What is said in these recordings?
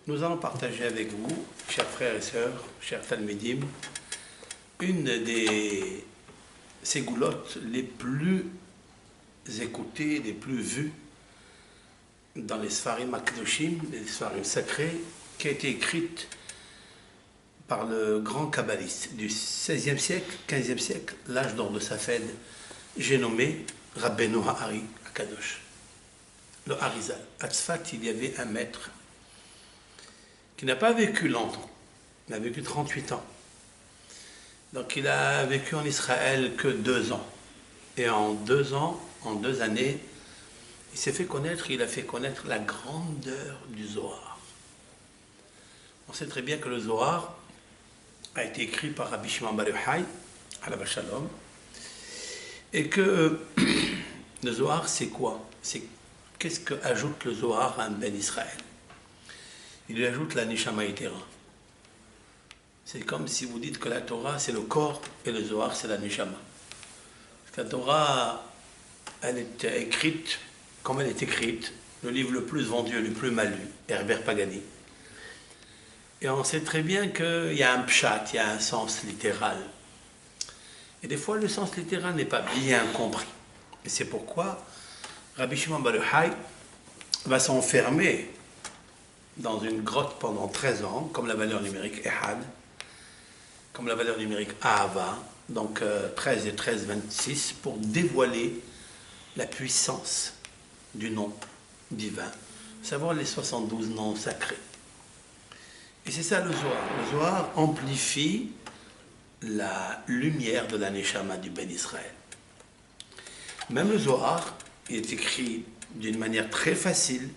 Nous allons partager avec vous, chers frères et sœurs, chers talmidim, une des ségoulottes les plus écoutées, les plus vues dans les Sfarim Akdoshim, les Sfarim sacrés, qui a été écrite par le grand kabbaliste du XVIe siècle, XVe siècle, l'âge d'or de Safed, j'ai nommé Rabbeinu Ha'ari Akadosh, le Harizal. À Tzfat, il y avait un maître qui n'a pas vécu longtemps, il a vécu 38 ans. Donc il a vécu en Israël que 2 ans. Et en 2 ans, en 2 années, il s'est fait connaître, il a fait connaître la grandeur du Zohar. On sait très bien que le Zohar a été écrit par Rabbi Shimon bar Yochai, alav shalom, et que le Zohar, c'est quoi? C'est qu'est-ce que ajoute le Zohar à un Ben Israël? Il lui ajoute la Neshama Yetera. C'est comme si vous dites que la Torah, c'est le corps, et le Zohar, c'est la Neshama. Parce que la Torah, elle est écrite comme elle est écrite, le livre le plus vendu, le plus mal lu, Herbert Pagani. Et on sait très bien qu'il y a un pshat, il y a un sens littéral. Et des fois, le sens littéral n'est pas bien compris. Et c'est pourquoi Rabbi Shimon bar Yochai va s'enfermer dans une grotte pendant 13 ans, comme la valeur numérique Ehad, comme la valeur numérique Ahava, donc 13 et 13, 26, pour dévoiler la puissance du nom divin, savoir les 72 noms sacrés. Et c'est ça le Zohar. Le Zohar amplifie la lumière de la Neshama du Ben Israël. Même le Zohar est écrit d'une manière très facile,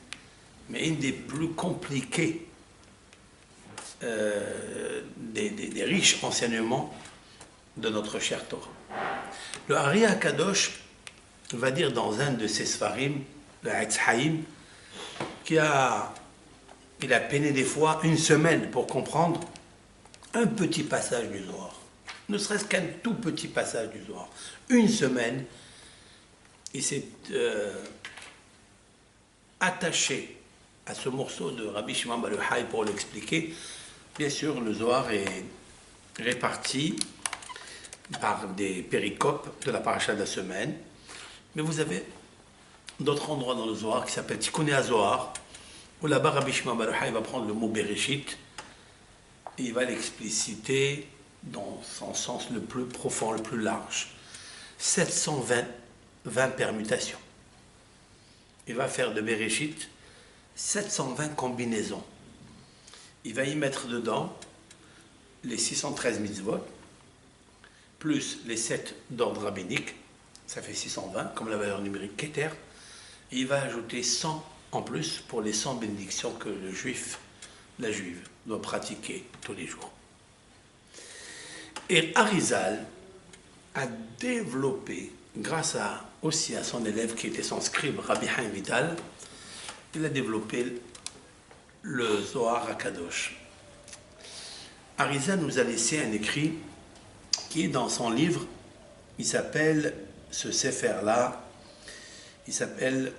mais une des plus compliquées des riches enseignements de notre chère Torah. Le Hari HaKadosh va dire dans un de ses Sfarim, le Etz Haïm, il a peiné des fois 1 semaine pour comprendre un petit passage du Zohar. Ne serait-ce qu'un tout petit passage du Zohar. 1 semaine, il s'est attaché à ce morceau de Rabbi Shimon bar Yochai pour l'expliquer. Bien sûr, le Zohar est réparti par des péricopes de la paracha de la semaine, mais vous avez d'autres endroits dans le Zohar qui s'appellent Tikkuné HaZohar, où là-bas Rabbi Shimon bar Yochai va prendre le mot Bereshit et il va l'expliciter dans son sens le plus profond, le plus large. 720 permutations. Il va faire de Bereshit 720 combinaisons. Il va y mettre dedans les 613 mitzvot, plus les 7 d'ordre rabbinique, ça fait 620, comme la valeur numérique Keter. Et il va ajouter 100 en plus pour les 100 bénédictions que le juif, la juive, doit pratiquer tous les jours. Et Harizal a développé, grâce aussi à son élève qui était son scribe, Rabbi Haim Vital, il a développé le Zohar HaKadosh. Harizal nous a laissé un écrit qui est dans son livre, il s'appelle, ce sefer-là, il s'appelle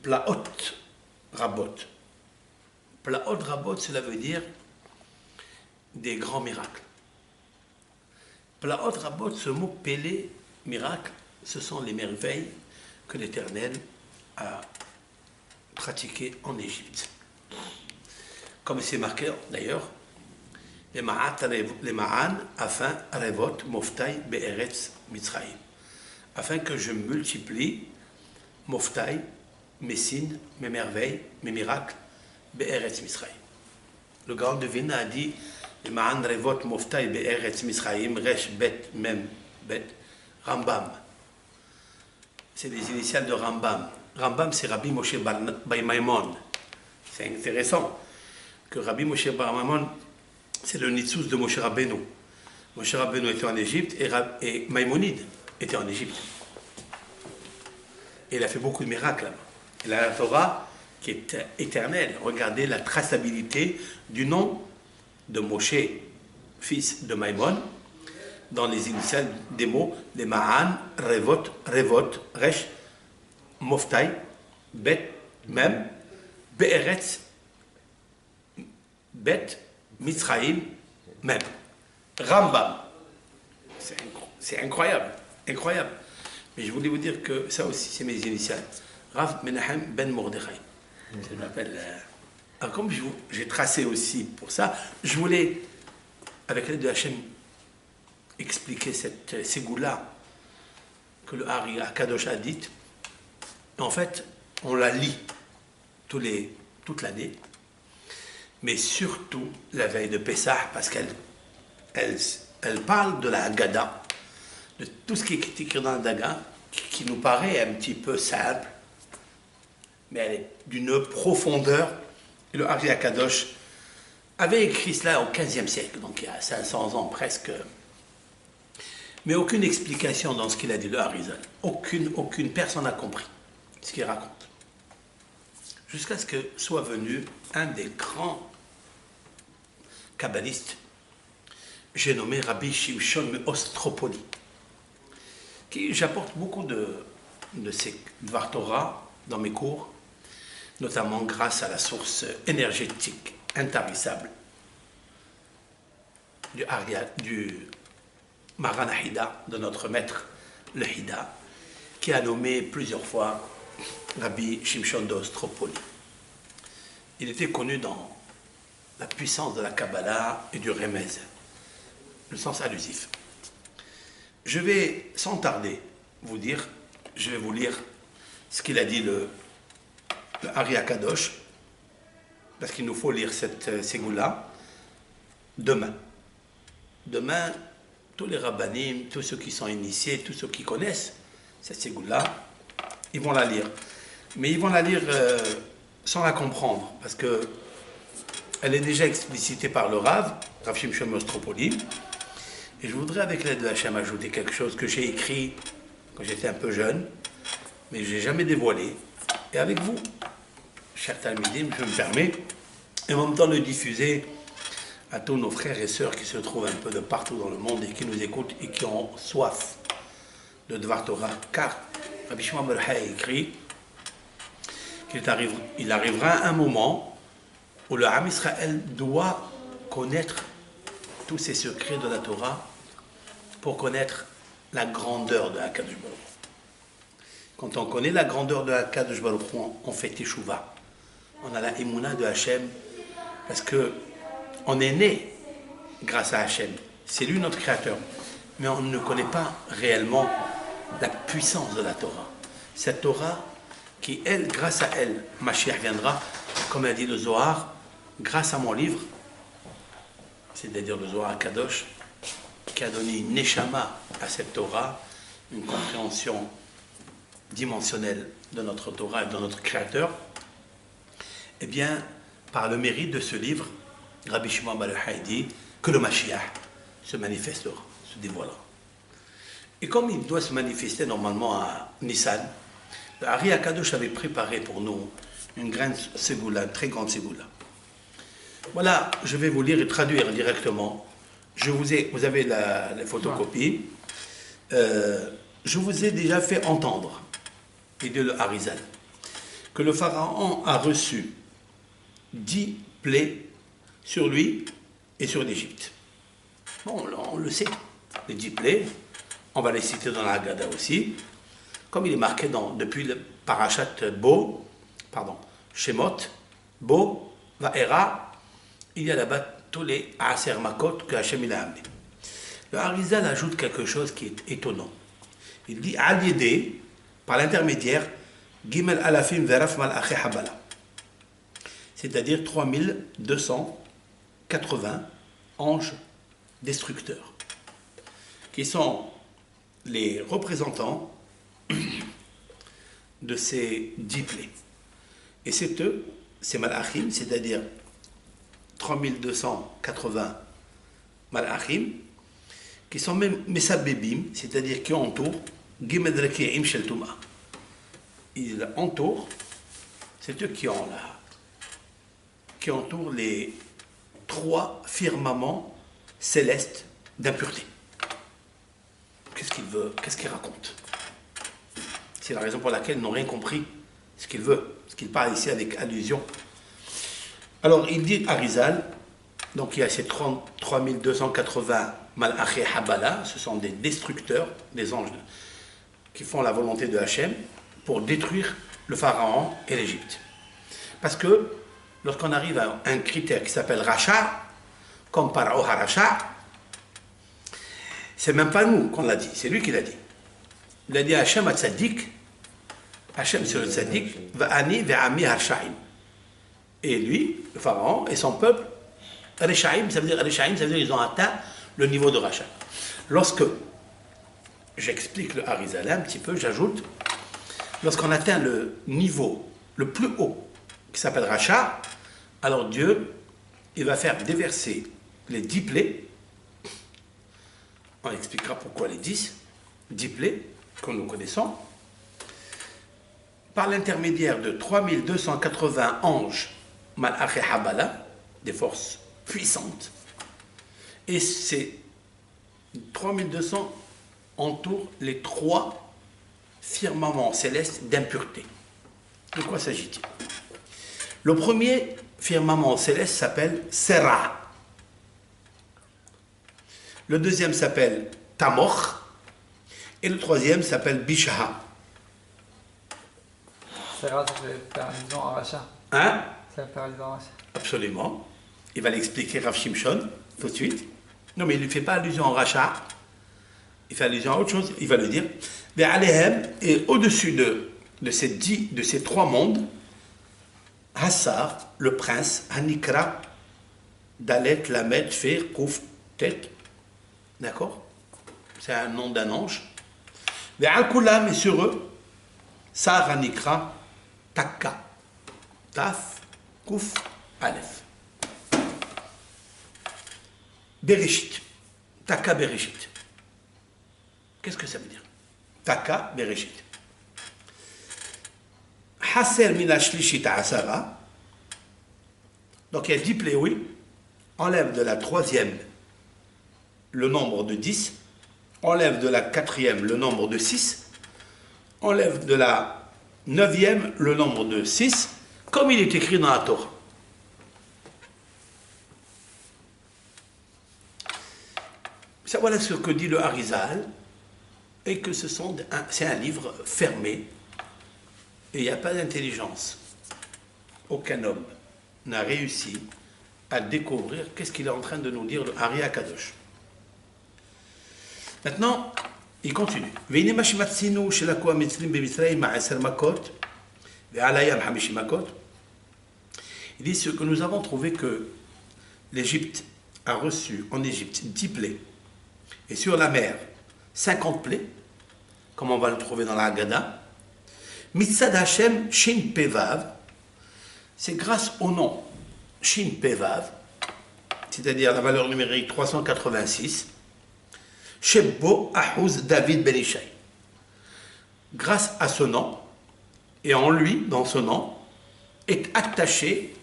Plaot Rabot. Plaot Rabot, cela veut dire des grands miracles. Plaot Rabot, ce mot pélé, miracle, ce sont les merveilles que l'Éternel a pratiquées en Égypte. Comme c'est marqué d'ailleurs, les Ma'an, afin Revot, Moftai, Be'eretz, Mitzrayim. Afin que je multiplie Moftai, mes signes, mes merveilles, mes miracles, Be'eretz, Mitzrayim. Le grand devin a dit, les Ma'an, Revot, Moftai, Be'eretz, Mitzrayim, Resh, Bet, Mem, Bet, Rambam. C'est les initiales de Rambam. Rambam, c'est Rabbi Moshe bar Maimon. C'est intéressant que Rabbi Moshe bar Maimon, c'est le Nitzus de Moshe Rabbeinu. Moshe Rabbeinu était en Égypte et Maïmonide était en Égypte. Et il a fait beaucoup de miracles là-bas. Et la Torah, qui est éternelle, regardez la traçabilité du nom de Moshe, fils de Maïmon, dans les initiales des mots, les Ma'an, Revot, Resh, Moftai, Bet, Mem, Be'eretz, Bet Mitzraïm même. Rambam. C'est incroyable, incroyable. Mais je voulais vous dire que ça aussi, c'est mes initiales. Rav Menahem Ben Mordechai. Je m'appelle. Alors, comme j'ai tracé aussi pour ça, je voulais, avec l'aide de Hachem, expliquer cette ségoula que le Hari Akadosh a dite. En fait, on la lit toute l'année, mais surtout la veille de Pessah, parce qu'elle parle de la Haggadah, de tout ce qui est écrit dans la Haggadah, qui nous paraît un petit peu simple, mais elle est d'une profondeur. Et le Hari Akadosh avait écrit cela au XVe siècle, donc il y a 500 ans presque. Mais aucune explication dans ce qu'il a dit, le Harizal. Aucune personne n'a compris ce qu'il raconte. Jusqu'à ce que soit venu un des grands kabbalistes, j'ai nommé Rabbi Shimshon Ostropoli, qui j'apporte beaucoup de ses Dvar Torah dans mes cours, notamment grâce à la source énergétique intarissable du Maran Hida, de notre maître le Hida, qui a nommé plusieurs fois Rabbi Shimshon d'Ostropoli. Il était connu dans la puissance de la Kabbalah et du Remez, le sens allusif. Je vais sans tarder je vais vous lire ce qu'il a dit le Hari Akadosh, parce qu'il nous faut lire cette ségoula demain. Demain, tous les rabbanim, tous ceux qui sont initiés, tous ceux qui connaissent cette ségoula, ils vont la lire. Mais ils vont la lire sans la comprendre, parce que elle est déjà explicitée par le Rav Shimshon Ostropoli. Et je voudrais, avec l'aide de Hachem, ajouter quelque chose que j'ai écrit quand j'étais un peu jeune, mais je n'ai jamais dévoilé. Et avec vous, chers Talmidim, je me permets, et en même temps le diffuser à tous nos frères et sœurs qui se trouvent un peu de partout dans le monde et qui nous écoutent et qui ont soif de Dvar Torah. Car Rabbi Shimon bar Yochai a écrit qu'il arrivera un moment où le Ham Israël doit connaître tous ces secrets de la Torah pour connaître la grandeur de Akadosh Baruch Hu. Quand on connaît la grandeur de Akadosh Baruch Hu, on fait Teshuvah. On a la émouna de Hachem, parce que on est né grâce à Hachem. C'est lui notre créateur. Mais on ne connaît pas réellement la puissance de la Torah. Cette Torah qui, elle, grâce à elle, Mashiach viendra, comme a dit le Zohar, grâce à mon livre, c'est-à-dire le Zohar Kadosh, qui a donné une neshama à cette Torah, une compréhension dimensionnelle de notre Torah et de notre Créateur. Eh bien, par le mérite de ce livre, Rabbi Shimon bar Yochai dit que le Mashiach se manifestera, se dévoilera. Et comme il doit se manifester normalement à Nissan, le Hari Akadosh avait préparé pour nous une grande ségoula, une très grande ségoula. Voilà, je vais vous lire et traduire directement. Vous avez la photocopie. Je vous ai déjà fait entendre, et de le Harizal, que le Pharaon a reçu 10 plaies sur lui et sur l'Égypte. Bon, on le sait, les 10 plaies, on va les citer dans la Haggadah aussi, comme il est marqué depuis le Parashat Shemot, Bo, Va'era, il y a là-bas tous les Aser Makot que Hachem il a amené. Le Harizal ajoute quelque chose qui est étonnant. Il dit Al-Yedé, par l'intermédiaire, Gimel Alafim Veraf Mal'aché Habala. C'est-à-dire 3280 anges destructeurs, qui sont les représentants de ces 10 plaies. Et c'est eux, ces Malachim, c'est-à-dire 3280 Malachim, qui sont même Mesabebim, c'est-à-dire qui entourent Gimel Reki'im Shel Touma. Ils entourent, c'est eux qui entourent les 3 firmaments célestes d'impureté. Qu'est-ce qu'il veut? Qu'est-ce qu'il raconte? C'est la raison pour laquelle ils n'ont rien compris ce qu'il veut, ce qu'il parle ici avec allusion. Alors il dit Harizal Donc il y a ces 3280 Malaché Habala, ce sont des destructeurs, des anges qui font la volonté de Hachem pour détruire le pharaon et l'Égypte. Parce que lorsqu'on arrive à un critère qui s'appelle Racha, comme Parao Haracha, c'est même pas nous qu'on l'a dit, c'est lui qui l'a dit. Il a dit à Hachem Tzaddik, Hachem c'est le Tzaddik, Va'ani ve'ami Harshaim. Et lui, le pharaon et son peuple, Rishaim, ça veut dire qu'ils ont atteint le niveau de Racha. Lorsque j'explique le Harizaleh un petit peu, j'ajoute, lorsqu'on atteint le niveau le plus haut, qui s'appelle Racha, alors Dieu, il va faire déverser les 10 plaies. On expliquera pourquoi les 10 plaies que nous connaissons, par l'intermédiaire de 3280 anges, Malaché Habala, des forces puissantes, et ces 3200 entourent les 3 firmaments célestes d'impureté. De quoi s'agit-il? Le premier firmament céleste s'appelle Sera. Le deuxième s'appelle Tamoch. Et le troisième s'appelle Bishaha. Sera, ça fait faire allusion à Racha. Hein? Ça fait faire allusion à Racha. Absolument. Il va l'expliquer Rav Shimshon tout de suite. Non, mais il ne fait pas allusion à Racha. Il fait allusion à autre chose. Il va le dire. Et au-dessus de ces 3 mondes, Hassar, le prince, Hanikra, Dalet, Lamed, Fer, Kouf, Tet. D'accord? C'est un nom d'un ange. Mais Al-Kulam est sur eux. Sar, Hanikra, Takka. Taf, Kouf, Aleph. Bereshit. Taka Bereshit. Qu'est-ce que ça veut dire? Taka Bereshit. Hasser mina shlishit asara. Donc il y a 10 plaies, oui. Enlève de la 3e le nombre de 10. Enlève de la 4e le nombre de 6. Enlève de la 9e le nombre de 6, comme il est écrit dans la Torah. Ça, voilà ce que dit le Harizal, et que c'est un livre fermé, et il n'y a pas d'intelligence. Aucun homme n'a réussi à découvrir qu'est-ce qu'il est en train de nous dire le Hari Akadosh. Maintenant, il continue. Il dit ce que nous avons trouvé que l'Égypte a reçu en Égypte 10 plaies, et sur la mer 50 plaies, comme on va le trouver dans la Haggadah. Mitzad Hashem Shin Pevav, c'est grâce au nom Shin Pevav, c'est-à-dire la valeur numérique 386, Shebbo Ahuz David Ben Ishai. Grâce à ce nom, et en lui, dans ce nom, est attaché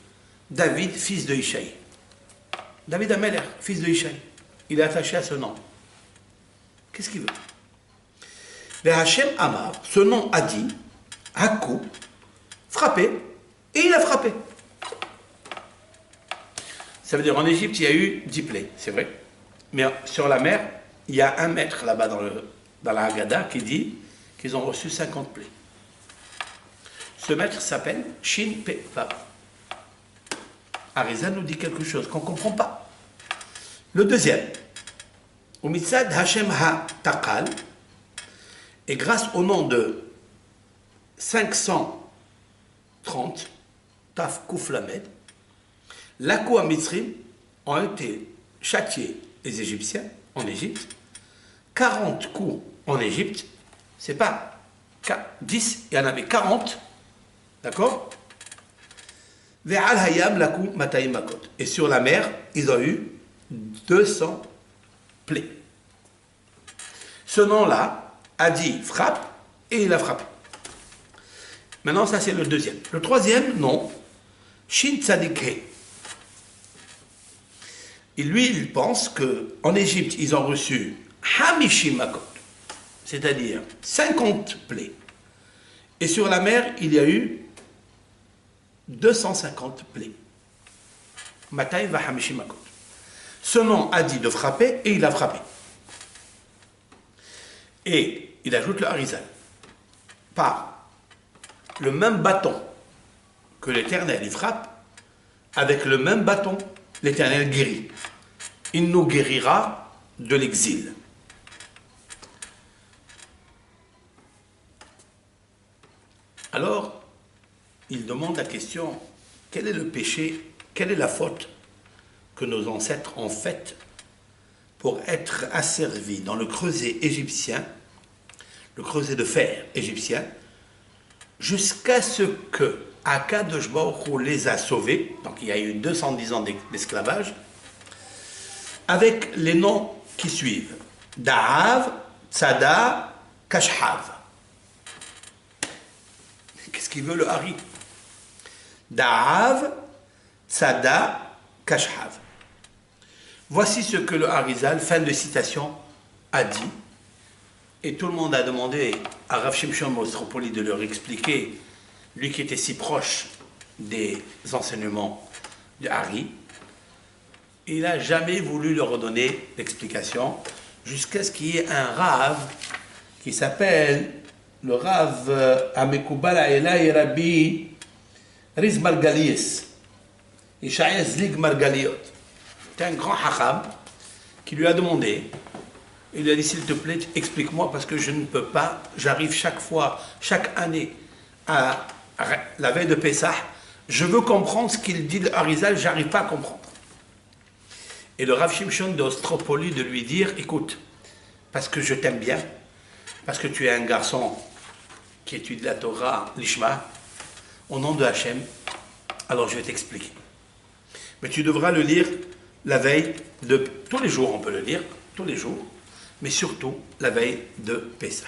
David, fils de Ishai. David Ameler, fils de Ishai. Il est attaché à ce nom. Qu'est-ce qu'il veut? Le Hashem Amar, ce nom a dit, Hakou, frappé, et il a frappé. Ça veut dire en Égypte, il y a eu 10 plaies, c'est vrai. Mais sur la mer, il y a un maître là-bas dans la Haggadah qui dit qu'ils ont reçu 50 plaies. Ce maître s'appelle Shin Pe Vav. Harizal nous dit quelque chose qu'on ne comprend pas. Le deuxième, Umitzad Hashem Ha Taqal, et grâce au nom de 530, Taf Kouf Lamed, Lakou Mitzrim ont été châtiés, les Égyptiens, en Égypte, 40 coups en Égypte, c'est pas 10, il y en avait 40, d'accord? Ve'al Hayam Lakou Matayim Makot. Et sur la mer, ils ont eu 200 plaies. Ce nom-là a dit frappe, et il a frappé. Maintenant, ça c'est le deuxième. Le troisième nom, Shin Tzadikhe. Et lui, il pense qu'en Égypte, ils ont reçu Hamishim Makot, c'est-à-dire 50 plaies. Et sur la mer, il y a eu 250 plaies. Matay va Hamishim Makot. Ce nom a dit de frapper et il a frappé. Et il ajoute le Harizal. Par le même bâton que l'Éternel il frappe, avec le même bâton, l'Éternel guérit. Il nous guérira de l'exil. Alors, il demande la question, quel est le péché, quelle est la faute que nos ancêtres ont faite pour être asservis dans le creuset égyptien, le creuset de fer égyptien, jusqu'à ce que Akadosh Baruch Hu les a sauvés, donc il y a eu 210 ans d'esclavage, avec les noms qui suivent, Da'av, Tzada, Kashhav. Qu'est-ce qu'il veut le Hari? Da'av, Tzada, Kashhav. Voici ce que le Harizal, fin de citation, a dit. Et tout le monde a demandé à Rav Shimshon Mostropoli de leur expliquer, lui qui était si proche des enseignements de Hari. Il n'a jamais voulu leur donner l'explication, jusqu'à ce qu'il y ait un Rav qui s'appelle le Rav Amekubala Elai Rabbi Riz Margalies, Ishaïa Zlig Margaliot. C'est un grand hacham qui lui a demandé, il lui a dit s'il te plaît, explique-moi parce que je ne peux pas, j'arrive chaque fois, chaque année à la veille de Pessah, je veux comprendre ce qu'il dit le Harizal, j'arrive pas à comprendre. Et le Rav Shimshon d'Ostropoli de lui dire, écoute, parce que je t'aime bien, parce que tu es un garçon qui étudie la Torah, l'Ishma, au nom de Hachem, alors je vais t'expliquer. Mais tu devras le lire la veille de... Tous les jours, on peut le lire, tous les jours, mais surtout la veille de Pessah.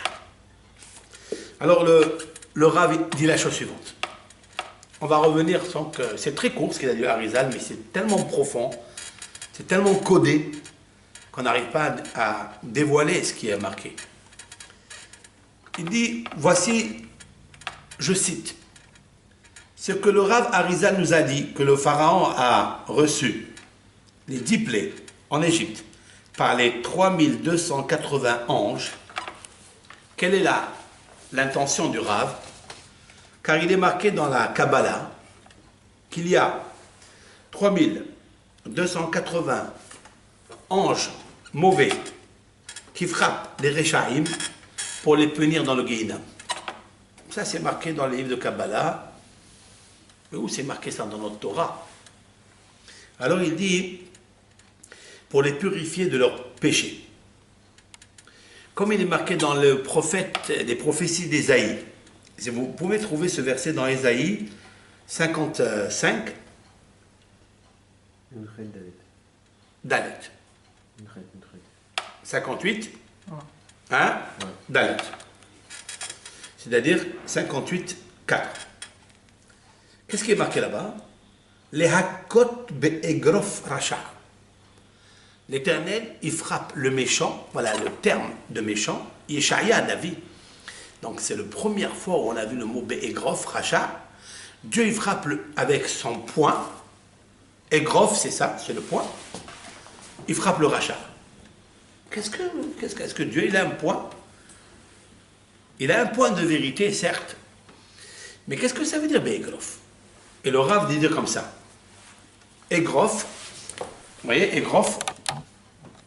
Alors le Rav dit la chose suivante. On va revenir sans que... C'est très court ce qu'il a dit à Harizal, mais c'est tellement profond, c'est tellement codé, qu'on n'arrive pas à dévoiler ce qui est marqué. Il dit, voici, je cite, ce que le Rav Harizal nous a dit, que le Pharaon a reçu les 10 plaies en Égypte par les 3280 anges. Quelle est l'intention du Rav? Car il est marqué dans la Kabbalah qu'il y a 3280 anges mauvais qui frappent les Rechaïm pour les punir dans le Gehinnom. Ça c'est marqué dans les livres de Kabbalah. Mais où c'est marqué ça dans notre Torah? Alors il dit, pour les purifier de leurs péchés. Comme il est marqué dans le prophète, les prophéties d'Ésaïe. Vous pouvez trouver ce verset dans Ésaïe 55. Dalet. 58. Hein? Dalet. C'est-à-dire 58, 4. Qu'est-ce qui est marqué là-bas? Les hakot be'egrof racha. L'Éternel, il frappe le méchant, voilà le terme de méchant, Yeshaya Navi. Donc c'est la première fois où on a vu le mot be'egrof racha. Dieu, il frappe avec son poing. Egrof, c'est ça, c'est le poing. Il frappe le racha. Qu'est-ce que Dieu, il a un poing? Il a un point de vérité, certes. Mais qu'est-ce que ça veut dire, be'egrof? Et le Rav dit comme ça. Egrof, vous voyez, Egrof,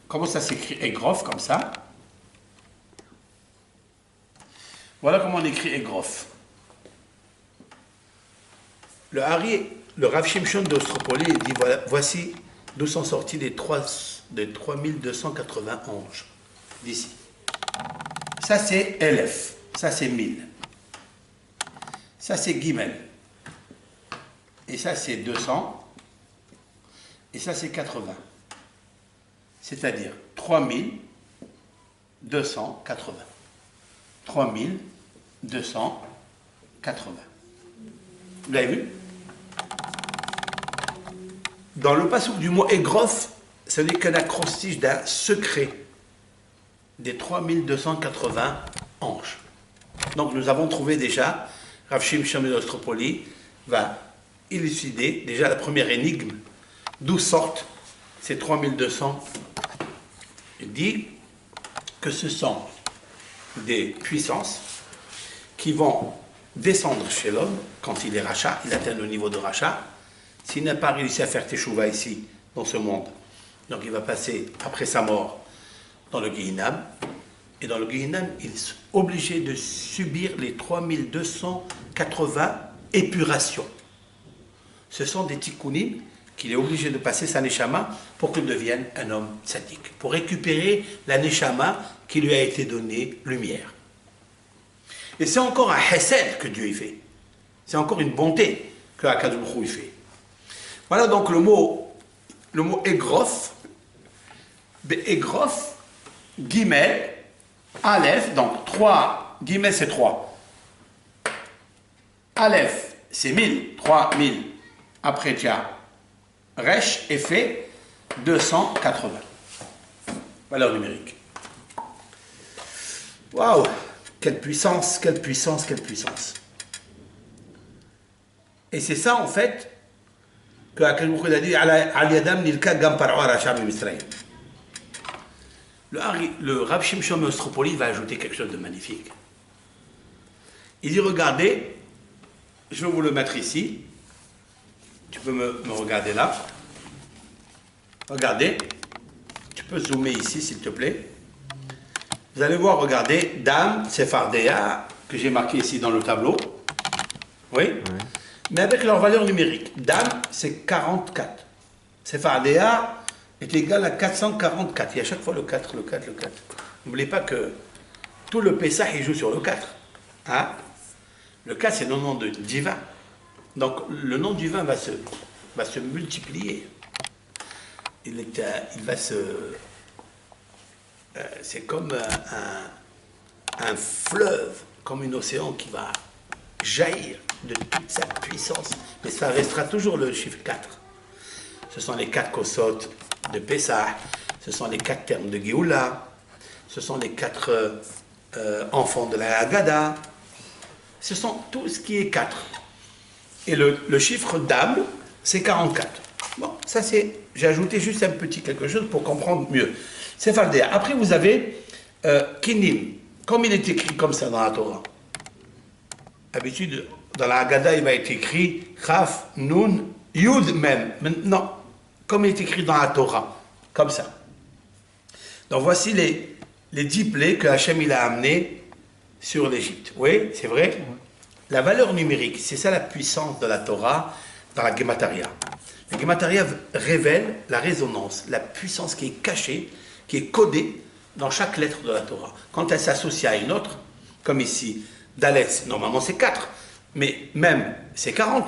comment ça s'écrit Egrof, comme ça? Voilà comment on écrit Egrof. Le Rav Shimshon d'Ostropoli dit, voilà, voici d'où sont sortis les 3280 anges, d'ici. Ça c'est Elef, ça c'est 1000. Ça c'est Gimel. Et ça c'est 200. Et ça c'est 80. C'est-à-dire 3280. 3280. Vous l'avez vu? Dans le passouk du mot Egrof, ce n'est qu'un acrostiche d'un secret des 3280 anges. Donc nous avons trouvé déjà, Rav Shimshon d'Ostropoli va élucider déjà la première énigme, d'où sortent ces 3200, dit que ce sont des puissances qui vont descendre chez l'homme quand il est rachat, il atteint le niveau de rachat. S'il n'a pas réussi à faire teshuva ici, dans ce monde, donc il va passer, après sa mort, dans le Guihinam. Et dans le Guihinam, il est obligé de subir les 3280 épurations. Ce sont des tikkunim qu'il est obligé de passer sa neshama pour qu'il devienne un homme tzaddik, pour récupérer la neshama qui lui a été donnée lumière. Et c'est encore un chesed que Dieu y fait. C'est encore une bonté que Akadosh Baruch Hu y fait. Voilà donc le mot égrof. Égrof, guillemets, Aleph, donc 3, guillemets c'est 3. Aleph, c'est 1000, 3000. Après, tu as Resh, effet, 280. Valeur numérique. Waouh! Quelle puissance, quelle puissance, quelle puissance. Et c'est ça, en fait, que Akadosh Baruch Hu a dit Al-Yadam Nilka Gam Par'o Arasham Misraïm. Le Rav Shimshon Meostropoli va ajouter quelque chose de magnifique. Il dit, regardez, je vais vous le mettre ici. Tu peux me regarder là. Regardez. Tu peux zoomer ici, s'il te plaît. Vous allez voir, regardez, Dam, Sephardéa, que j'ai marqué ici dans le tableau. Oui. Mais avec leur valeur numérique. Dam, c'est 44. Sephardéa est égal à 444. Il y a chaque fois le 4, le 4, le 4. N'oubliez pas que tout le Pessah, il joue sur le 4. Hein? Le 4, c'est le nom divin. Donc, le nom divin va se multiplier. Il va se... c'est comme un fleuve, comme un océan qui va jaillir de toute sa puissance. Mais ça restera toujours le chiffre 4. Ce sont les 4 kosot de Pessah, ce sont les 4 termes de Géoula, ce sont les 4 enfants de la Haggadah, ce sont tout ce qui est 4. Et le chiffre d'âme, c'est 44. Bon, ça c'est, j'ai ajouté juste un petit quelque chose pour comprendre mieux. C'est Fardéa. Après vous avez Kinim, comme il est écrit comme ça dans la Torah. D'habitude, dans la Haggadah, il va être écrit Chaf, Nun, Yud même. Non, comme il est écrit dans la Torah, comme ça. Donc voici les 10 plaies que Hachem il a amenées sur l'Égypte. Oui, c'est vrai. La valeur numérique, c'est ça la puissance de la Torah dans la Gemataria. La Gemataria révèle la résonance, la puissance qui est cachée, qui est codée dans chaque lettre de la Torah. Quand elle s'associe à une autre, comme ici, Dalet, normalement c'est 4, mais même c'est 40,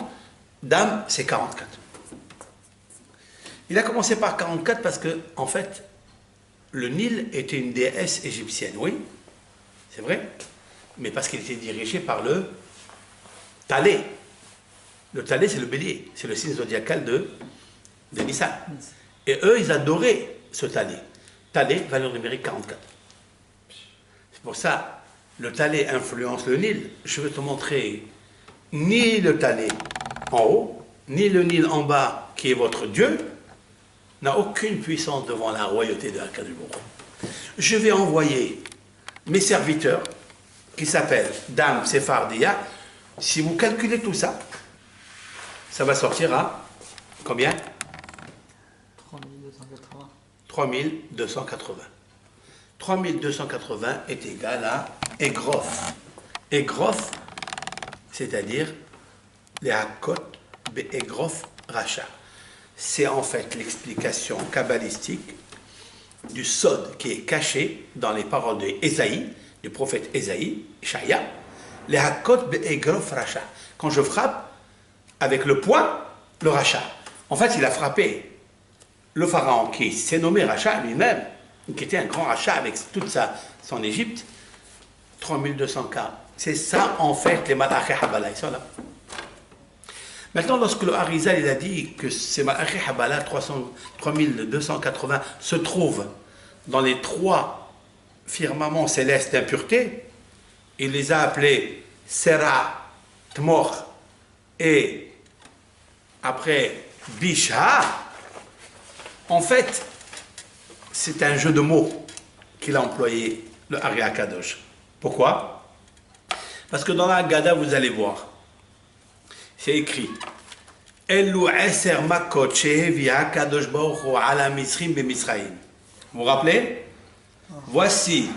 Dam c'est 44. Il a commencé par 44 parce que, en fait, le Nil était une déesse égyptienne, oui, c'est vrai, mais parce qu'il était dirigé par le Talé. Le Talé, c'est le bélier, c'est le signe zodiacal de Nissan. Et eux, ils adoraient ce Talé. Talé, valeur numérique 44. C'est pour ça, le Talé influence le Nil. Je vais te montrer ni le Talé en haut, ni le Nil en bas, qui est votre Dieu, n'a aucune puissance devant la royauté de Akadosh Baruch Hu. Je vais envoyer mes serviteurs, qui s'appellent Dam Sephardia. Si vous calculez tout ça, ça va sortir à combien? 3280. 3280. 3280 est égal à Egrof. Egrof, c'est-à-dire les Hakot Be'egrof Racha. C'est en fait l'explication kabbalistique du sod qui est caché dans les paroles d'Ésaïe, du prophète Ésaïe, Shaya, les Hakot Be'egrof Racha. Quand je frappe avec le poing, le Racha. En fait, il a frappé le pharaon qui s'est nommé Racha lui-même, qui était un grand Racha avec toute son Égypte, 3200 cas. C'est ça, en fait, les Malachi Habala, ils sont là. Maintenant, lorsque le Harizal il a dit que ces Malachi Habala 3280 se trouvent dans les 3 firmaments célestes d'impureté, il les a appelés Sera, Tmor et après Bisha. En fait, c'est un jeu de mots qu'il a employé, le Ari Akadosh. Pourquoi? Parce que dans la Haggadah, vous allez voir, c'est écrit Elu eser makot shehevi Hakadosh Baruch Hu ala Misrim beMisraïm. Vous vous rappelez? Voici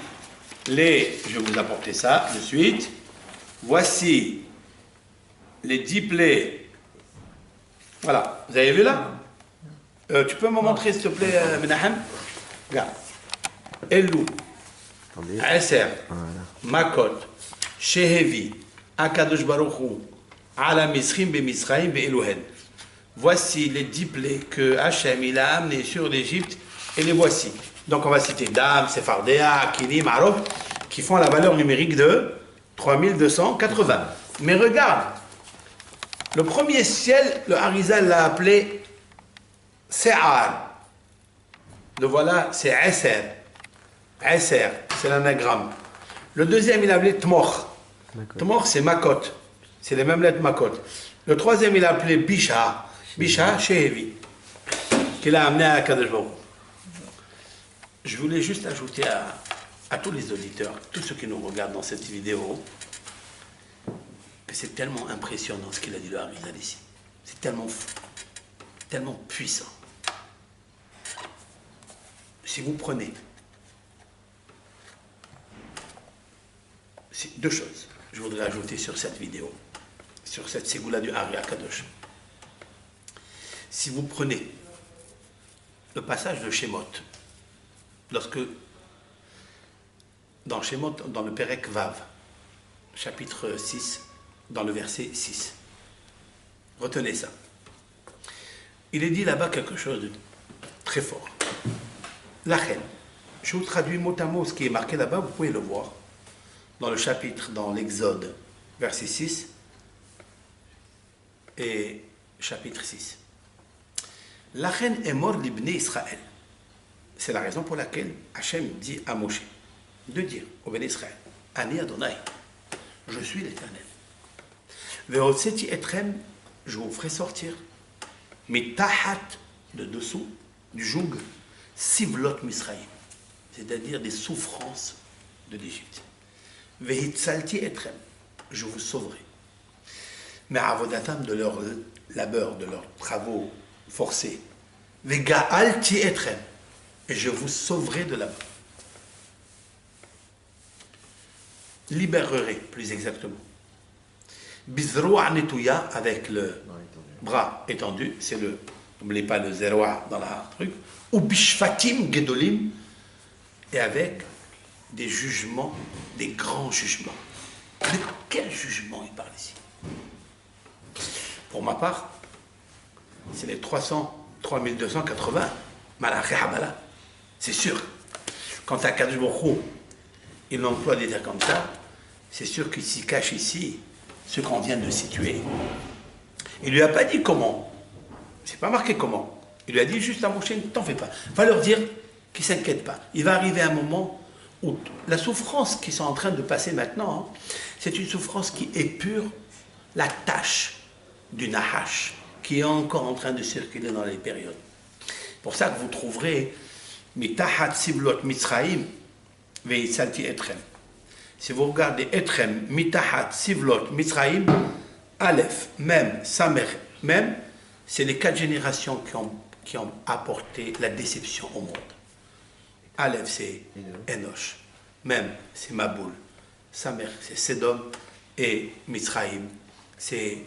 les, je vais vous apporter ça de suite. Voici les 10 plaies. Voilà, vous avez vu là? Tu peux me montrer s'il te plaît, Menahem? Regarde. Elu eser makot shehevi Hakadosh Baruch Hu ala Misrim beMisraïm beEluhen. Voici les 10 plaies que Hachem il a amenées sur l'Égypte et les voici. Donc on va citer Dam, Sephardéa, Kinim, Arof, qui font la valeur numérique de 3280. Mais regarde, le premier ciel, le Harizal l'a appelé Se'ar. Le voilà, c'est Eser. Eser, c'est l'anagramme. Le deuxième, il a appelé Tmoch. Tmoch, c'est Makot. C'est les mêmes lettres Makot. Le troisième, il a appelé Bisha. Bisha, Shehevi. Qu'il a amené à Kadosh Baruch. Je voulais juste ajouter à tous les auditeurs, tous ceux qui nous regardent dans cette vidéo, que c'est tellement impressionnant ce qu'il a dit le Harizal ici. C'est tellement fou, tellement puissant. Si vous prenez deux choses, je voudrais ajouter sur cette vidéo, sur cette ségoula du Ari Akadosh. Si vous prenez le passage de Shemot, lorsque, dans Shemot, dans le Perek Vav, chapitre 6, dans le verset 6, retenez ça. Il est dit là-bas quelque chose de très fort. La reine. Je vous traduis mot à mot ce qui est marqué là-bas, vous pouvez le voir. Dans le chapitre, dans l'Exode, verset 6 et chapitre 6. La reine est morte l'Ibné Israël. C'est la raison pour laquelle Hachem dit à Moshe de dire au Béné Israël, Ani Adonai, je suis l'Éternel. Ve'otseti etrem, je vous ferai sortir, mais tahat, de dessous, du joug, sivlot Misraïm, c'est-à-dire des souffrances de l'Égypte. Ve'hitzalti etrem, je vous sauverai. Mais avodatam, de leur labeur, de leurs travaux forcés. Ve'ga'alti etrem, et je vous sauverai de là-bas. Libérerai, plus exactement. Bizroa netouya, avec le bras étendu, c'est le, n'oubliez pas le zéroa dans la truc, ou bishfatim gedolim, et avec des jugements, des grands jugements. De quel jugement il parle ici? Pour ma part, c'est les 3280 Malaché Habala. C'est sûr. Quant à Kadosh Baruch Hu, il emploie des termes comme ça, c'est sûr qu'il s'y cache ici ce qu'on vient de situer. Il ne lui a pas dit comment. C'est pas marqué comment. Il lui a dit juste à Moshe, ne t'en fais pas. Va leur dire qu'ils ne s'inquiètent pas. Il va arriver un moment où la souffrance qu'ils sont en train de passer maintenant, hein, c'est une souffrance qui épure la tâche du Nahash, qui est encore en train de circuler dans les périodes. C'est pour ça que vous trouverez Mitahat Sivlot Mitzraïm Ve'itzalti Etrem. Si vous regardez Etrem, Mitahat Sivlot Mitzraïm, Aleph, Mem, Samer, Mem, c'est les 4 générations qui ont apporté la déception au monde. Aleph, c'est Enoch. Mem, c'est Maboul. Samer, c'est Sedom. Et Mitzraïm, c'est.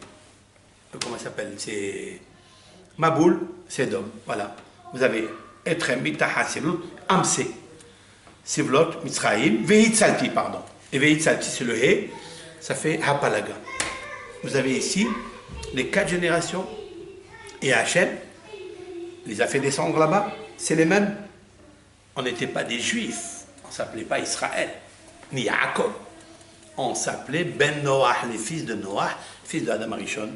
Comment ça s'appelle? C'est Maboul, Sedom. Voilà. Vous avez Etrem, Mitahat, Sivlot, Amse, Sivlot, Mitzraïm, Ve'itzalti, pardon. Et Ve'itzalti, c'est le He, ça fait Hapalaga. Vous avez ici les 4 générations. Et Hachem les a fait descendre là-bas. C'est les mêmes. On n'était pas des Juifs. On ne s'appelait pas Israël, ni Yaakov. On s'appelait Ben Noach, les fils de Noach, fils de Adam Arishon.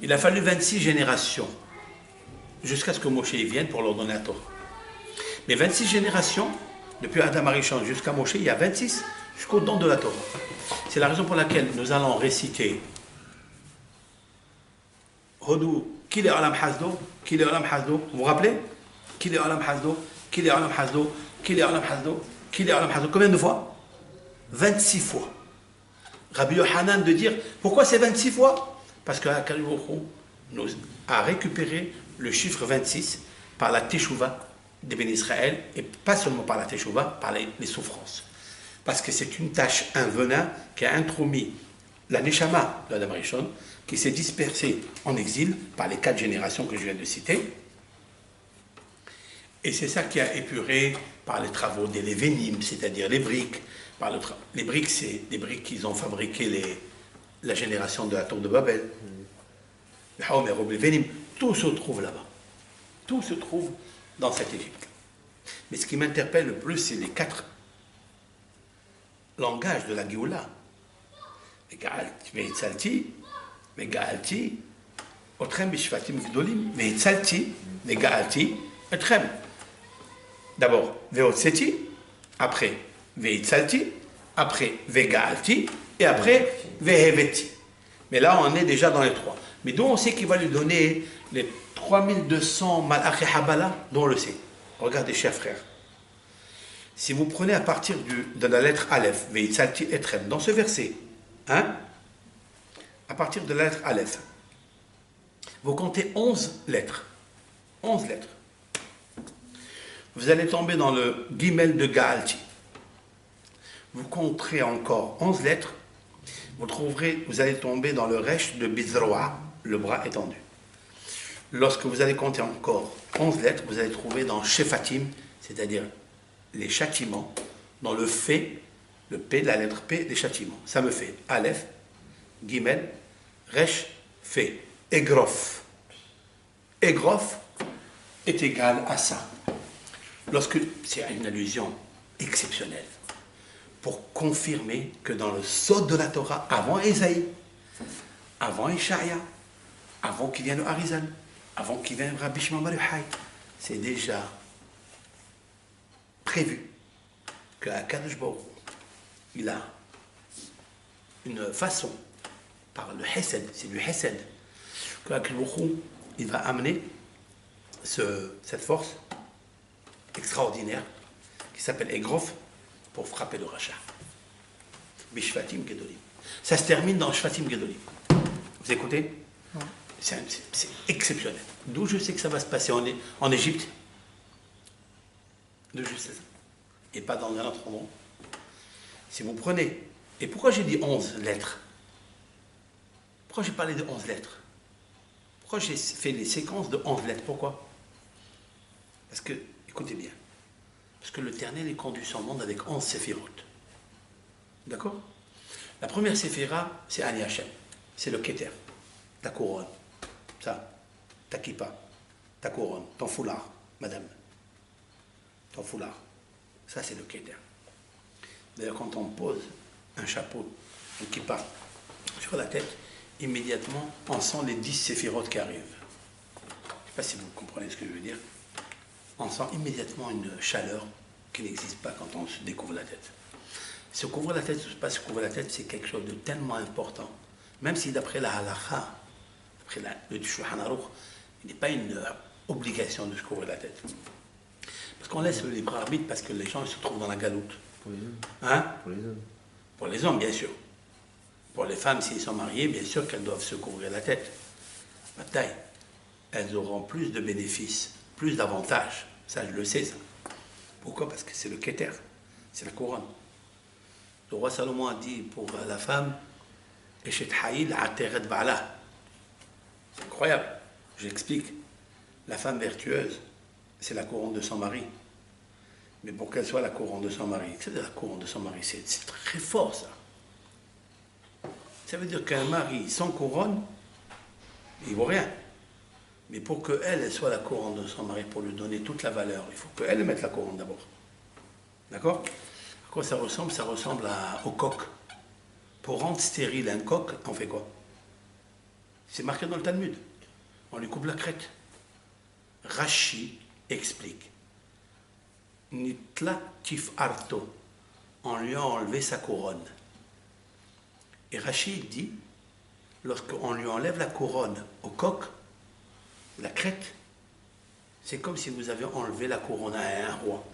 Il a fallu 26 générations jusqu'à ce que Moshe vienne pour leur donner la Torah. Mais 26 générations, depuis Adam Arishon jusqu'à Moshe, il y a 26 jusqu'au don de la Torah. C'est la raison pour laquelle nous allons réciter Hodou Qui est Olam Hasdo? Qui est Olam Hasdo? Vous vous rappelez? Qui est Olam Hasdo? Qui est Olam Hasdo? Qui est Olam Hasdo? Qui est Olam Hasdo? Combien de fois? 26 fois. Rabbi Yohanan de dire, pourquoi c'est 26 fois? Parce que Akadosh Baruch Hu nous a récupéré le chiffre 26 par la Teshuvah des bénis Israël, et pas seulement par la Teshuvah, par les souffrances. Parce que c'est une tâche, un venin qui a intromis la Neshama de Adam Rishon, qui s'est dispersée en exil par les 4 générations que je viens de citer. Et c'est ça qui a épuré par les travaux des Lévénim, c'est-à-dire les briques. Les briques, c'est des briques qu'ils ont fabriquées la génération de la tour de Babel. Les Lévénim, tout se trouve là-bas. Tout se trouve dans cette Égypte. Mais ce qui m'interpelle le plus, c'est les 4 langages de la Géoula. Ve'etzalti, ve'ga'alti, otrem b'shvatim gdolim, ve'etzalti, ve'ga'alti, etrem. D'abord, ve'otseti, après ve'etzalti, après ve'ga'alti, et après ve'heveti. Mais là, on est déjà dans les 3. Mais d'où on sait qu'il va lui donner les 3200 malach habala, dont on le sait. Regardez, chers frères. Si vous prenez à partir de la lettre Aleph, ve'etzalti etrem, dans ce verset, hein, à partir de la lettre Aleph, vous comptez 11 lettres. 11 lettres. Vous allez tomber dans le Gimel de Gaalti. Vous compterez encore 11 lettres. Vous allez tomber dans le Resh de Bizroa, le bras étendu. Lorsque vous allez compter encore 11 lettres, vous allez trouver dans Shefatim, c'est-à-dire les châtiments, dans le Fait, le P, la lettre P, des châtiments. Ça me fait Aleph, Gimel, Resh, Fait. Egrof. Egrof est égal à ça. C'est une allusion exceptionnelle pour confirmer que dans le Sod de la Torah, avant Ésaïe, avant Ishaïa, avant qu'il vienne le Harizal, avant qu'il vienne Rabbi Shimon Bar Yochai, c'est déjà prévu que Akadosh Baruch Hu, il a une façon, par le Hesed, c'est du Hesed, que Akadosh Baruch Hu, il va amener cette force extraordinaire qui s'appelle Egrof pour frapper le rachat. Bishvatim Gedolim. Ça se termine dans Shvatim Gedolim. Vous écoutez? Ouais. C'est exceptionnel. D'où je sais que ça va se passer en Égypte. D'où je sais ça. Et pas dans un autre endroit. Si vous prenez. Et pourquoi j'ai dit 11 lettres? Pourquoi j'ai parlé de 11 lettres? Pourquoi j'ai fait les séquences de 11 lettres? Pourquoi? Parce que, écoutez bien, parce que l'Éternel est conduit son monde avec 11 séphirotes. D'accord? La première séphira, c'est Ani Hashem. C'est le Keter. Ta couronne. Ça. Ta kippa. Ta couronne. Ton foulard, madame. Ton foulard. Ça, c'est le Keter. D'ailleurs, quand on pose un chapeau, un kippa, sur la tête, immédiatement, on sent les 10 séphirotes qui arrivent. Je ne sais pas si vous comprenez ce que je veux dire. On sent immédiatement une chaleur qui n'existe pas quand on se découvre la tête. Se couvrir la tête, pas se couvrir la tête, c'est quelque chose de tellement important. Même si d'après la halakha, d'après le Shulchan Aruch, il n'est pas une obligation de se couvrir la tête. Parce qu'on laisse le libre arbitre parce que les gens se trouvent dans la galoute. Pour les hommes. Hein? Pour les hommes. Pour les hommes, bien sûr. Pour les femmes, s'ils sont mariés, bien sûr qu'elles doivent se couvrir la tête. Bataille. Elles auront plus de bénéfices, plus d'avantages. Ça, je le sais, ça. Pourquoi? Parce que c'est le Keter, c'est la couronne. Le roi Salomon a dit pour la femme, Eshet Haïl Ateret Ba'ala. C'est incroyable. J'explique. La femme vertueuse, c'est la couronne de son mari. Mais pour qu'elle soit la couronne de son mari, c'est la couronne de son mari, c'est très fort, ça. Ça veut dire qu'un mari sans couronne, il ne vaut rien. Mais pour qu'elle soit la couronne de son mari, pour lui donner toute la valeur, il faut qu'elle mette la couronne d'abord. D'accord? À quoi ça ressemble? Ça ressemble au coq. Pour rendre stérile un coq, on fait quoi? C'est marqué dans le Talmud. On lui coupe la crête. Rashi explique. Nitla tif arto. On lui a enlevé sa couronne. Et Rashi dit, lorsqu'on lui enlève la couronne au coq, La crête, c'est comme si vous avez enlevé la couronne à un roi.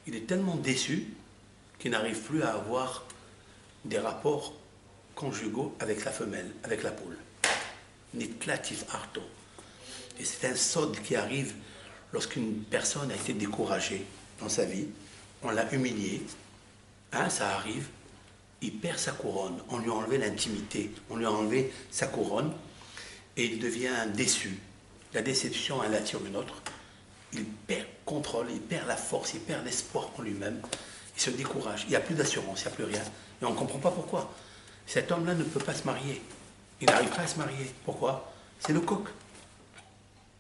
Il est tellement déçu qu'il n'arrive plus à avoir des rapports conjugaux avec la femelle, avec la poule. Nitlatif arto. Et c'est un sod qui arrive lorsqu'une personne a été découragée dans sa vie, on l'a humilié, hein, ça arrive, il perd sa couronne, on lui a enlevé l'intimité, on lui a enlevé sa couronne, et il devient déçu. La déception, elle attire une autre. Il perd contrôle, il perd la force, il perd l'espoir en lui-même, il se décourage, il n'y a plus d'assurance, il n'y a plus rien. Et on ne comprend pas pourquoi. Cet homme-là ne peut pas se marier. Il n'arrive pas à se marier. Pourquoi? C'est le coq.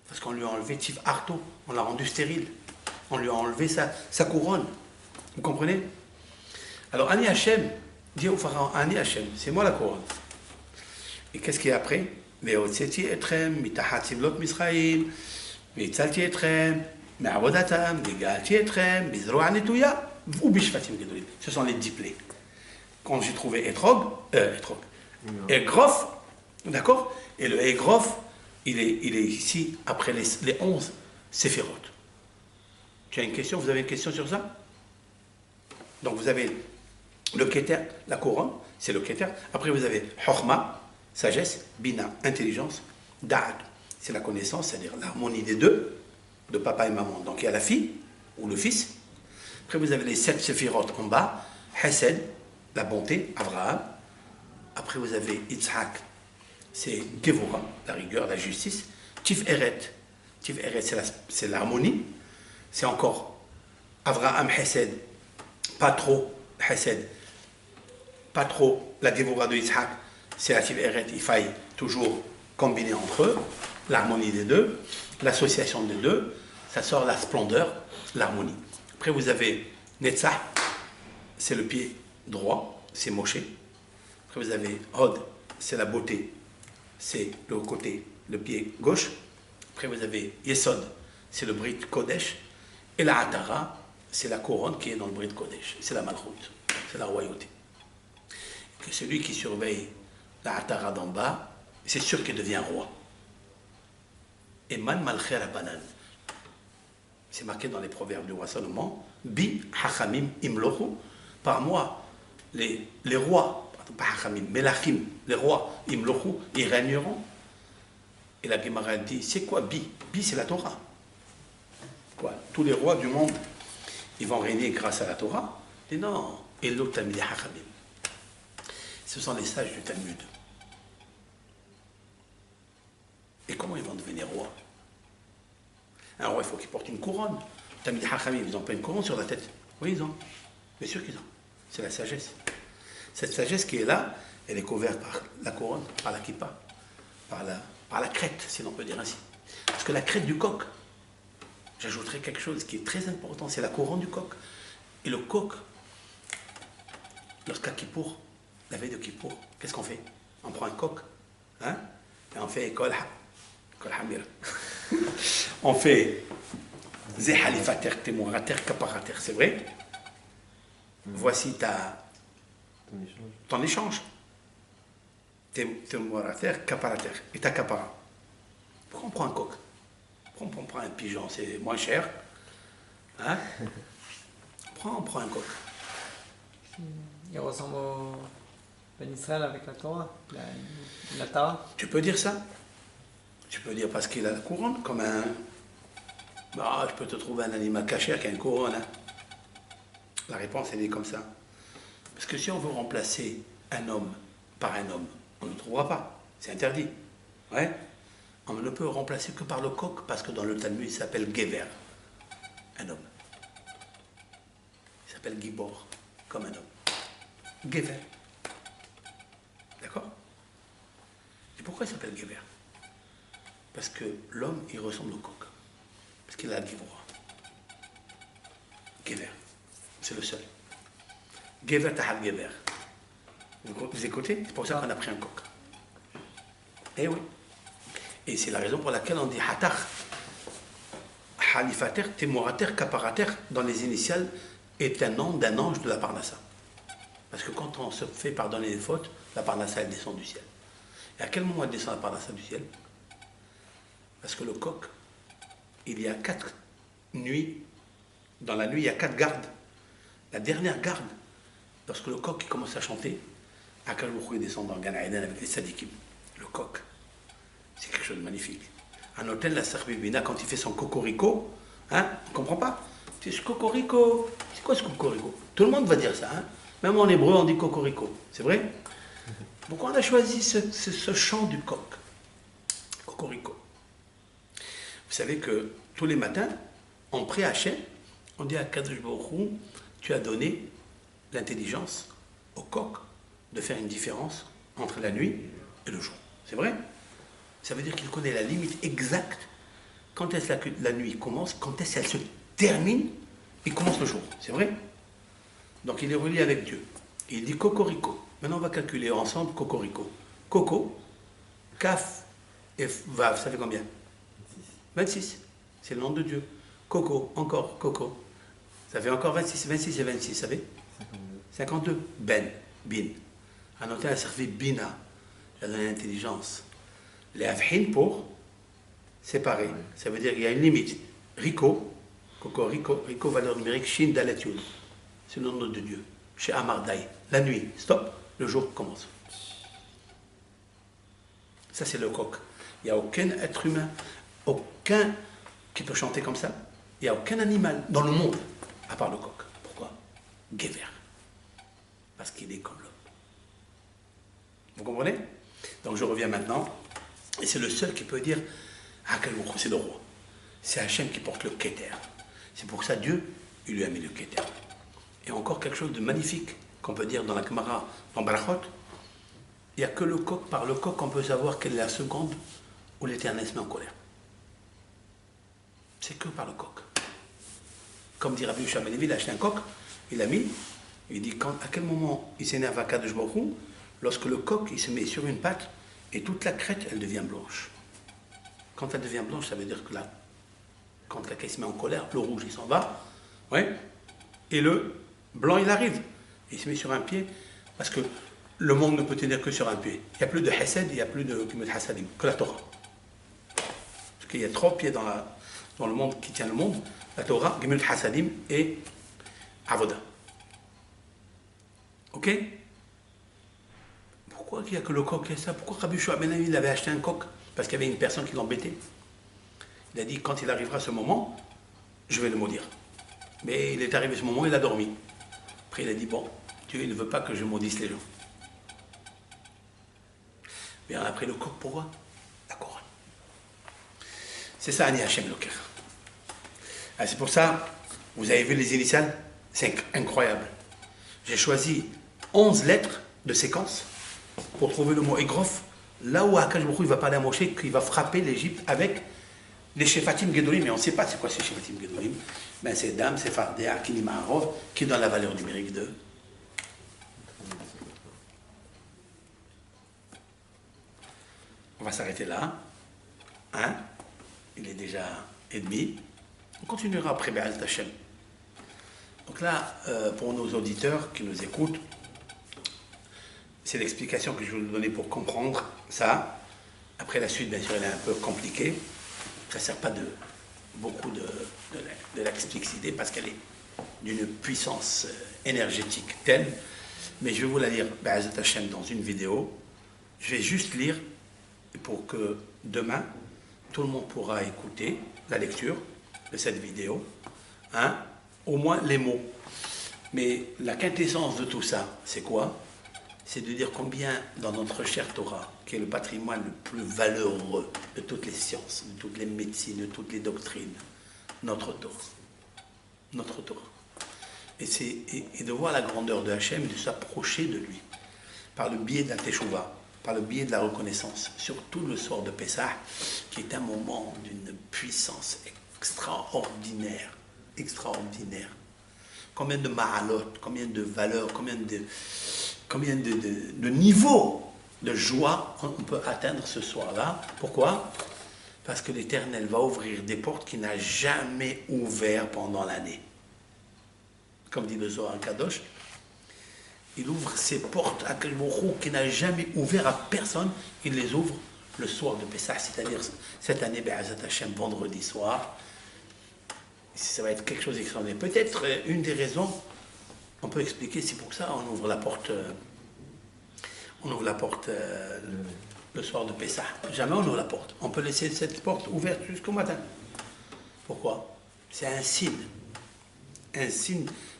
Parce qu'on lui a enlevé Tif Arto, on l'a rendu stérile. On lui a enlevé sa couronne. Vous comprenez? Alors Ani Hachem dit au pharaon, Ani Hachem, c'est moi la couronne. Et qu'est-ce qu'il y a après? והוצאתי אתכם מתחת סבלות מצרים, והצלתי אתכם מעבודתם, והגאלתי אתכם בזרוע נטויה ובשפטים גדולים. Ce sont les 10 plaies. Quand j'ai trouvé Égrof, d'accord? Et le Égrof, il est ici après les 11 séphirotes. Tu as une question? Vous avez une question sur ça? Donc vous avez le Keter, la couronne, c'est le Keter. Après vous avez Chokhma, sagesse, Bina, intelligence, Da'at, c'est la connaissance, c'est-à-dire l'harmonie des deux, de papa et maman. Donc il y a la fille ou le fils. Après vous avez les 7 séphirotes en bas, Hesed, la bonté, Abraham. Après vous avez Yitzhak, c'est Devora, la rigueur, la justice. Tiferet, c'est l'harmonie. C'est encore Abraham, Hesed, pas trop Hesed, pas trop la Devora de Yitzhak. C'est la Tiferet, il faille toujours combiner entre eux, l'harmonie des deux, l'association des deux, ça sort la splendeur, l'harmonie. Après vous avez Netzach, c'est le pied droit, c'est Moshe. Après vous avez Hod, c'est la beauté, c'est le côté, le pied gauche. Après vous avez Yesod, c'est le Brit Kodesh. Et la Atara, c'est la couronne qui est dans le Brit Kodesh, c'est la Malchut, c'est la royauté. Que celui qui surveille la Atara d'en bas, c'est sûr qu'il devient roi. Et Man Malcher Abanan, c'est marqué dans les proverbes du roi Salomon, Bi Hachamim Imlochu, par moi, les rois, pas Hachamim, Melachim, les rois Imlochu, ils régneront. Et la Gemara dit, c'est quoi Bi? Bi, c'est la Torah. Quoi? Tous les rois du monde, ils vont régner grâce à la Torah? Et non, et l'autre Talmidei Hachamim. Ce sont les sages du Talmud. Et comment ils vont devenir rois? Un roi, il faut qu'il porte une couronne. Talmidei Hachamim, ils n'ont pas une couronne sur la tête. Oui, ils ont. Bien sûr qu'ils ont. C'est la sagesse. Cette sagesse qui est là, elle est couverte par la couronne, par la kippa, par la crête, si l'on peut dire ainsi. Parce que la crête du coq, j'ajouterai quelque chose qui est très important, c'est la couronne du coq. Et le coq, lorsqu'à Kippour, la veille de Kippour, qu'est-ce qu'on fait? On prend un coq, hein, et on fait kol hamir. On fait zehalifater, témorater, kaparater, c'est vrai? Voici ton échange. Témorater, kaparater, et ta kapara. Pourquoi on prend un coq? Pourquoi on prend un pigeon? C'est moins cher. Hein? On prend un coq. Il ressemble au Ben Israël avec la Torah, la Tara. Tu peux dire ça? Tu peux dire parce qu'il a la couronne, comme un... Ah, je peux te trouver un animal caché qui a une couronne. Hein? La réponse, elle est comme ça. Parce que si on veut remplacer un homme par un homme, on ne le trouvera pas. C'est interdit. Ouais? On ne peut remplacer que par le coq, parce que dans le Talmud, il s'appelle Gever, un homme. Il s'appelle Gibor, comme un homme. Gever. D'accord? Et pourquoi il s'appelle Gever? Parce que l'homme, il ressemble au coq. Parce qu'il a la Gibor. Gever. C'est le seul. Gever Tahal Gever. Vous écoutez? C'est pour ça qu'on a pris un coq. Eh oui. Et c'est la raison pour laquelle on dit Hatar, Halifater, Témorater, Kaparater, dans les initiales, est un nom d'un ange de la Parnassa. Parce que quand on se fait pardonner les fautes, la Parnassa, elle descend du ciel. Et à quel moment elle descend la Parnassa du ciel? Parce que le coq, il y a 4 nuits. Dans la nuit, il y a 4 gardes. La dernière garde, lorsque le coq commence à chanter, Akash Baruch descend dans Gan Eden avec les sadikim. Le coq, c'est quelque chose de magnifique. Un hôtel, la sœur Bibina, quand il fait son cocorico, hein, on ne comprend pas. C'est ce cocorico. C'est quoi ce cocorico? Tout le monde va dire ça. Hein. Même en hébreu, on dit cocorico. C'est vrai? Pourquoi on a choisi ce chant du coq? Cocorico. Vous savez que tous les matins, on prie à Hachem, on dit à Kadosh Baruch Hu, tu as donné l'intelligence au coq de faire une différence entre la nuit et le jour. C'est vrai? Ça veut dire qu'il connaît la limite exacte. Quand est-ce que la nuit commence, quand est-ce qu'elle se termine, et commence le jour. C'est vrai? Donc il est relié avec Dieu. Et il dit cocorico. Maintenant on va calculer ensemble cocorico. Coco, Kaf et Vav, ça fait combien? 26. C'est le nom de Dieu. Coco, encore Coco. Ça fait encore 26. 26 et 26, vous savez? 52. Ben, bin. Un hôtel a servi Bina. Il a donné l'intelligence. Les Avhin pour séparer. Ça veut dire qu'il y a une limite. Rico, Coco, Rico, valeur numérique, Shin Dalet Yud. C'est le nom de Dieu. Chez Amardai. La nuit, stop, le jour commence. Ça, c'est le coq. Il n'y a aucun être humain, aucun qui peut chanter comme ça. Il n'y a aucun animal dans le monde, à part le coq. Pourquoi? Gever. Parce qu'il est comme l'homme. Vous comprenez? Donc je reviens maintenant. Et c'est le seul qui peut dire ah, quel mot, c'est le roi. C'est Hachem qui porte le Keter. C'est pour ça Dieu, il lui a mis le Keter. Et encore quelque chose de magnifique qu'on peut dire dans la Gemara, dans Barachot. Il n'y a que le coq, par le coq, qu'on peut savoir quelle est la seconde où l'Éternel se met en colère. C'est que par le coq. Comme dit Rabbi Yoshua ben Levi, il a acheté un coq, il l'a mis, il dit à quel moment il s'énerve à Kadosh Baruch Hu, lorsque le coq il se met sur une patte et toute la crête elle devient blanche. Quand elle devient blanche, ça veut dire que là, quand la caisse se met en colère, le rouge il s'en va, ouais, et le blanc il arrive, il se met sur un pied, parce que le monde ne peut tenir que sur un pied. Il n'y a plus de Hesed, il n'y a plus de Hasadim, que la Torah. Parce qu'il y a 3 pieds dans le monde qui tient le monde, la Torah, Gimel Hasadim et Avoda. Ok? Pourquoi il n'y a que le coq et ça? Pourquoi Rabbi Yoshua ben Levi il avait acheté un coq? Parce qu'il y avait une personne qui l'embêtait. Il a dit, quand il arrivera ce moment, je vais le maudire. Mais il est arrivé ce moment, il a dormi. Après il a dit, bon, Dieu il ne veut pas que je maudisse les gens. Mais on a pris le coq, pourquoi? La couronne. C'est ça, Ani Hachem Loker. C'est pour ça, vous avez vu les initiales? C'est incroyable. J'ai choisi 11 lettres de séquence pour trouver le mot Egrof, là où Akash Baruch Hu il va parler à Moshe, qu'il va frapper l'Égypte avec les Shefatim Gedolim, mais on ne sait pas c'est quoi ces Shefatim Gedolim. Ben, c'est Dam, c'est Fardé, Akini Maharov, qui donne la valeur numérique de. On va s'arrêter là. Hein? Il est déjà et demi. On continuera après Be'al Tachem. Donc là, pour nos auditeurs qui nous écoutent, c'est l'explication que je vais vous donner pour comprendre ça. Après la suite, bien sûr, elle est un peu compliquée. Ça ne sert pas de beaucoup de l'expliciter parce qu'elle est d'une puissance énergétique telle. Mais je vais vous la lire Be'al Tachem dans une vidéo. Je vais juste lire pour que demain, tout le monde pourra écouter la lecture de cette vidéo, hein, au moins les mots. Mais la quintessence de tout ça, c'est quoi? C'est de dire combien dans notre chère Torah, qui est le patrimoine le plus valeureux de toutes les sciences, de toutes les médecines, de toutes les doctrines, notre Torah. Notre Torah. Et de voir la grandeur de Hachem et de s'approcher de lui, par le biais de la Teshuvah, par le biais de la reconnaissance, surtout le soir de Pessah, qui est un moment d'une puissance extraordinaire, extraordinaire. Combien de ma'alot, combien de valeurs, combien de niveaux de joie on peut atteindre ce soir-là. Pourquoi? Parce que l'Éternel va ouvrir des portes qu'il n'a jamais ouvertes pendant l'année. Comme dit le Zohar Kadosh, il ouvre ses portes à Kadosh qu'il n'a jamais ouvert à personne, il les ouvre le soir de Pessah, c'est-à-dire cette année, Be'ezat Hashem, vendredi soir. Ça va être quelque chose d'extraordinaire. Peut-être une des raisons, on peut expliquer, c'est pour ça on ouvre la porte, le soir de Pessah. Jamais on ouvre la porte. On peut laisser cette porte ouverte jusqu'au matin. Pourquoi? C'est un signe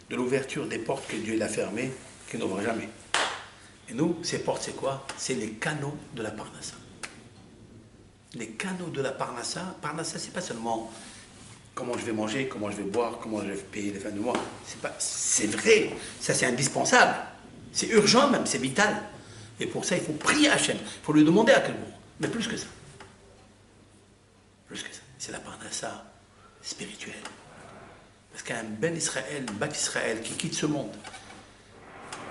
de l'ouverture des portes que Dieu a fermées, qui n'ouvrent jamais. Et nous, ces portes, c'est quoi? C'est les canaux de la Parnassa. Les canaux de la Parnassa. Parnassa, c'est pas seulement comment je vais manger, comment je vais boire, comment je vais payer les fins de mois. C'est vrai, ça c'est indispensable. C'est urgent même, c'est vital. Et pour ça, il faut prier Hachem. Il faut lui demander à quel moment. Mais plus que ça. Plus que ça. C'est la Parnassa spirituelle. Parce qu'un Ben Israël, Bat Israël qui quitte ce monde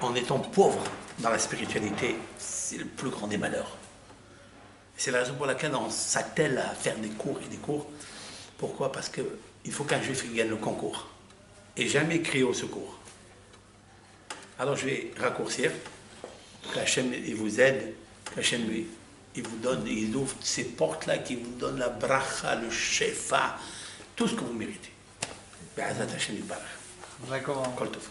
en étant pauvre dans la spiritualité, c'est le plus grand des malheurs. C'est la raison pour laquelle on s'attelle à faire des cours et des cours. Pourquoi? Parce qu'il faut qu'un juif gagne le concours et jamais crier au secours. Alors je vais raccourcir, qu'Hachem il vous aide, qu'Hachem il vous donne, il ouvre ces portes-là qui vous donnent la bracha, le shefa, tout ce que vous méritez. Be'ezat Hashem yitbarach. D'accord. Kol tov.